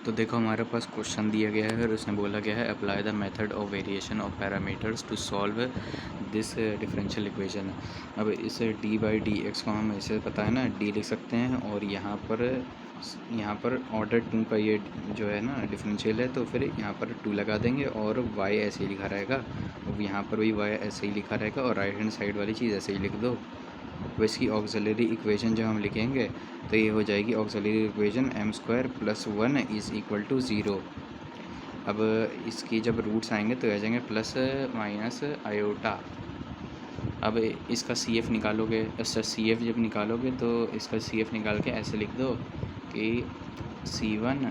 तो देखो हमारे पास क्वेश्चन दिया गया है और उसमें बोला गया है apply the method of variation of parameters to solve this differential equation. अब इस डी बाई डी एक्स को हम ऐसे पता है ना डी लिख सकते हैं और यहाँ पर ऑर्डर टू का ये जो है ना डिफरेंशियल है, तो फिर यहाँ पर टू लगा देंगे और वाई ऐसे ही लिखा रहेगा, और यहाँ पर भी वाई ऐसे ही लिखा रहेगा और राइट हैंड साइड वाली चीज़ ऐसे ही लिख दो। अब इसकी ऑक्सिलरी इक्वेशन जब हम लिखेंगे तो ये हो जाएगी auxiliary equation m square plus 1 is equal to 0। अब इसकी जब रूट्स आएंगे तो आ जाएंगे प्लस माइनस आयोटा। अब इसका सी एफ निकालोगे, अच्छा सी एफ जब निकालोगे तो इसका सी एफ निकाल के ऐसे लिख दो कि c one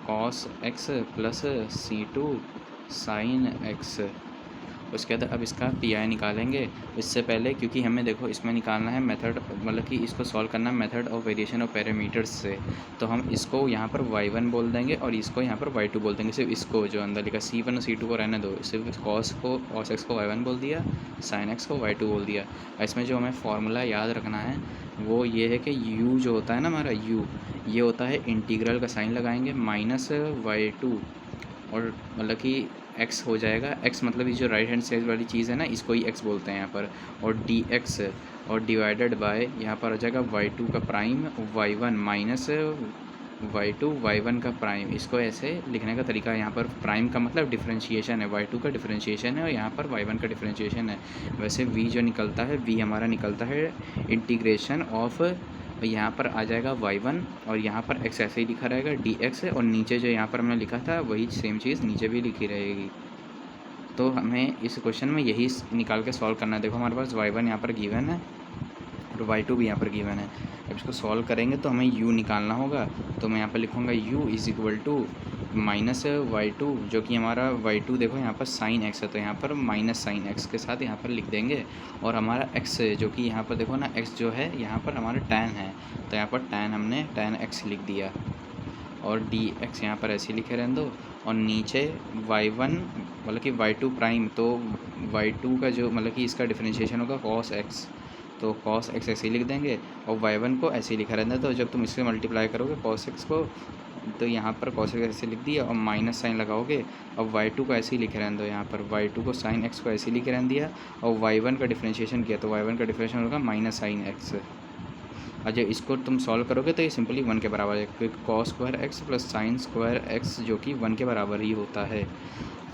cos x plus c two sine x. उसके बाद अब इसका पी आई निकालेंगे। इससे पहले क्योंकि हमें देखो इसमें निकालना है मेथड, मतलब कि इसको सॉल्व करना है method of variation of parameters से, तो हम इसको यहाँ पर y1 बोल देंगे और इसको यहाँ पर y2 बोल देंगे। सिर्फ इसको जो अंदर लिखा c1 और c2 को रहने दो, सिर्फ cos x को y1 बोल दिया, sin x को y2 बोल दिया। इसमें जो हमें फॉर्मूला याद रखना है वो ये है कि u जो होता है ना हमारा u, ये होता है इंटीग्रल का साइन लगाएंगे -y2 और मतलब कि x हो जाएगा, x मतलब ये जो राइट हैंड साइड वाली चीज़ है ना इसको ही x बोलते हैं यहाँ पर, और dx और डिवाइडेड बाय यहाँ पर आ जाएगा y2 का prime y1 minus y2 y1 का प्राइम। इसको ऐसे लिखने का तरीका, यहाँ पर प्राइम का मतलब डिफरेंशिएशन है, y2 का डिफरेंशिएशन है और यहाँ पर y1 का डिफरेंशिएशन है। वैसे v जो निकलता है, v हमारा निकलता है इंटीग्रेशन ऑफ, यहाँ पर आ जाएगा y1 और यहाँ पर x ऐसे ही लिखा रहेगा dx, और नीचे जो यहाँ पर हमने लिखा था वही सेम चीज़ नीचे भी लिखी रहेगी। तो हमें इस क्वेश्चन में यही निकाल के सॉल्व करना है। देखो हमारे पास y1 यहाँ पर गिवन है और y2 भी यहाँ पर गिवन है। अब इसको सॉल्व करेंगे तो हमें u निकालना होगा, तो मैं यहाँ पर लिखूँगा u is equal to minus y2, जो कि हमारा y2 देखो यहाँ पर साइन x है तो यहाँ पर माइनस साइन x के साथ यहाँ पर लिख देंगे, और हमारा x जो कि यहाँ पर देखो ना x जो है यहाँ पर हमारा tan है तो यहाँ पर tan हमने tan x लिख दिया, और dx यहाँ पर ऐसे लिखे रहने दो, और नीचे y1 मतलब कि y2 प्राइम, तो y2 का जो मतलब कि इसका डिफरेंशिएशन होगा cos x, तो cos x ऐसे ही लिख देंगे और y1 को ऐसे ही लिखा रहता है। तो जब तुम इससे मल्टीप्लाई करोगे cos x को तो यहाँ पर cos x ऐसे लिख दिया और माइनस साइन लगाओगे, और y2 को ऐसे ही लिखे रहने दो, यहाँ पर y2 को sin x को ऐसे ही लिखे रहने दिया और y1 का डिफरेंशिएशन किया तो y1 का डिफरेंशिएशन होगा माइनस साइन x। और जब इसको तुम सॉल्व करोगे तो ये सिंपली 1 के बराबर है, क्योंकि cos square x plus sine square x जो कि 1 के बराबर ही होता है।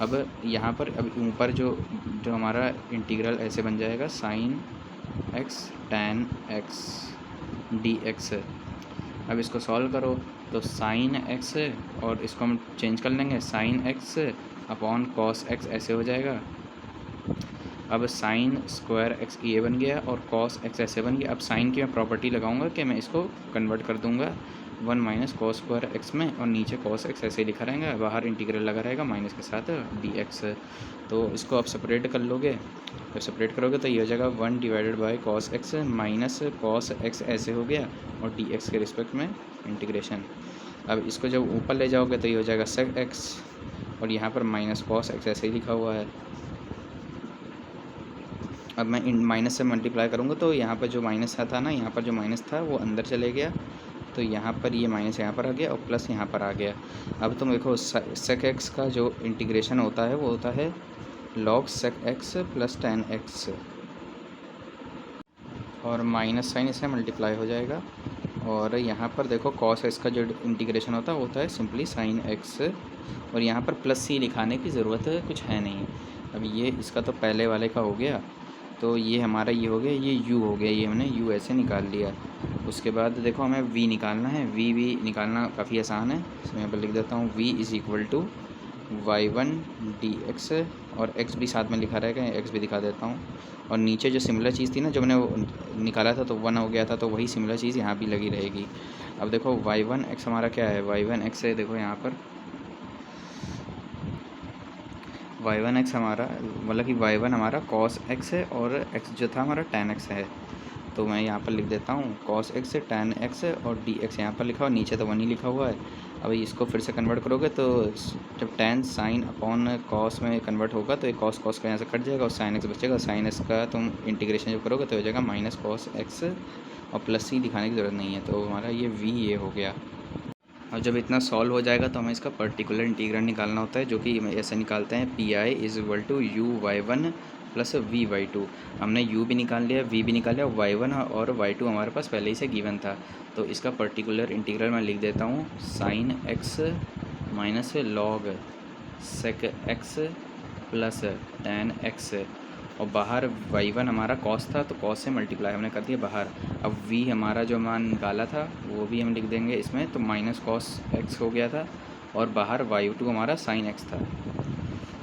अब यहाँ पर अब ऊपर जो जो हमारा इंटीग्रल ऐसे बन जाएगा sine x tan x D x. अब इसको सॉल्व करो तो साइन एक्स और इसको हम चेंज कर लेंगे sine x upon cos x ऐसे हो जाएगा। अब साइन स्क्वायर एक्स ये बन गया और कॉस एक्स ऐसे बन गया। अब साइन की मैं प्रॉपर्टी लगाऊंगा कि मैं इसको कन्वर्ट कर दूंगा 1 माइनस कॉस स्क्वायर एक्स में, और नीचे कॉस एक्स ऐसे लिखा रहेगा, बाहर इंटीग्रल लगा रहेगा माइनस के साथ डी एक्स। तो इसको आप सेपरेट कर लोगे, जब सेपरेट करोगे तो ये हो जाएगा 1 divided by cos x minus cos x ऐसे हो गया, और डी एक्स के रिस्पेक्ट में इंटीग्रेशन। अब इसको जब ऊपर ले जाओगे तो ये हो जाएगा सेक एक्स, और यहाँ पर माइनस कॉस एक्स ऐसे ही लिखा हुआ है। अब मैं इन माइनस से मल्टीप्लाई करूँगा तो यहाँ पर जो माइनस था ना, यहाँ पर जो माइनस था वो अंदर चले गया, तो यहाँ पर ये माइनस यहाँ पर आ गया और प्लस यहाँ पर आ गया। अब तुम देखो सेक एक्स का जो इंटीग्रेशन होता है वो होता है log sec x plus tan x, और माइनस साइन इससे मल्टीप्लाई हो जाएगा, और यहाँ पर देखो कॉस एक्स का जो इंटीग्रेशन होता है वो होता है सिंपली साइन एक्स, और यहाँ पर प्लस सी लिखाने की ज़रूरत कुछ है नहीं। अब ये इसका तो पहले वाले का हो गया, तो ये हमारा ये हो गया, ये u हो गया, ये हमने u ऐसे निकाल लिया। उसके बाद देखो हमें v निकालना है, v निकालना काफ़ी आसान है। इसमें यहाँ पर लिख देता हूँ v is equal to y1 dx, और x भी साथ में लिखा रहेगा, x भी दिखा देता हूँ। और नीचे जो सिमिलर चीज़ थी ना, जो मैंने निकाला था तो 1 हो गया था, तो वही सिमिलर चीज़ यहाँ भी लगी रहेगी। अब देखो y1 x हमारा क्या है, y1 x है, देखो यहाँ पर y1 x हमारा मतलब कि y1 हमारा cos x है और x जो था हमारा tan x है, तो मैं यहाँ पर लिख देता हूँ cos x से tan x और dx यहाँ पर लिखा हुआ, नीचे तो 1 ही लिखा हुआ है। अब इसको फिर से कन्वर्ट करोगे तो जब tan साइन अपॉन cos में कन्वर्ट होगा तो ये cos का यहाँ से कट जाएगा और sin x बचेगा। sin x का तुम इंटीग्रेशन जब करोगे तो हो जाएगा माइनस cos x, और प्लस सी दिखाने की ज़रूरत नहीं है, तो हमारा ये v ये हो गया। और जब इतना सॉल्व हो जाएगा तो हमें इसका पर्टिकुलर इंटीग्रल निकालना होता है, जो कि ऐसे निकालते हैं P I is equal to u y one plus v y two. हमने u भी निकाल लिया, v भी निकाल लिया, y1 और y2 हमारे पास पहले ही से गिवन था। तो इसका पर्टिकुलर इंटीग्रल मैं लिख देता हूँ sine x minus log sec x plus tan x, और बाहर y1 हमारा कॉस था तो कॉस से मल्टीप्लाई हमने कर दिया बाहर। अब v हमारा जो मान निकाला था वो भी हम लिख देंगे इसमें, तो माइनस कॉस x हो गया था, और बाहर y2 हमारा साइन x था।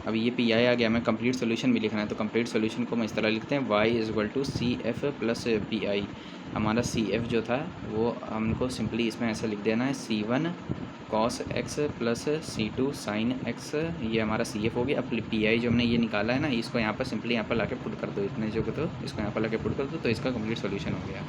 अब ये पी आई आ गया, हमें कंप्लीट सोल्यूशन भी लिखना है, तो कंप्लीट सोल्यूशन को हम इस तरह लिखते हैं y is equal to C F plus P I. हमारा सी एफ जो था वो हमको सिंपली इसमें ऐसे लिख देना है c one cos x plus c two sine x, ये हमारा सी एफ हो गया। अब पी आई जो हमने ये निकाला है ना, इसको यहाँ पर सिंपली यहाँ पर ला के पुट कर दो, इतने जो को, तो इसको यहाँ पर ला के पुट कर दो, तो इसका कंप्लीट सोल्यूशन हो गया।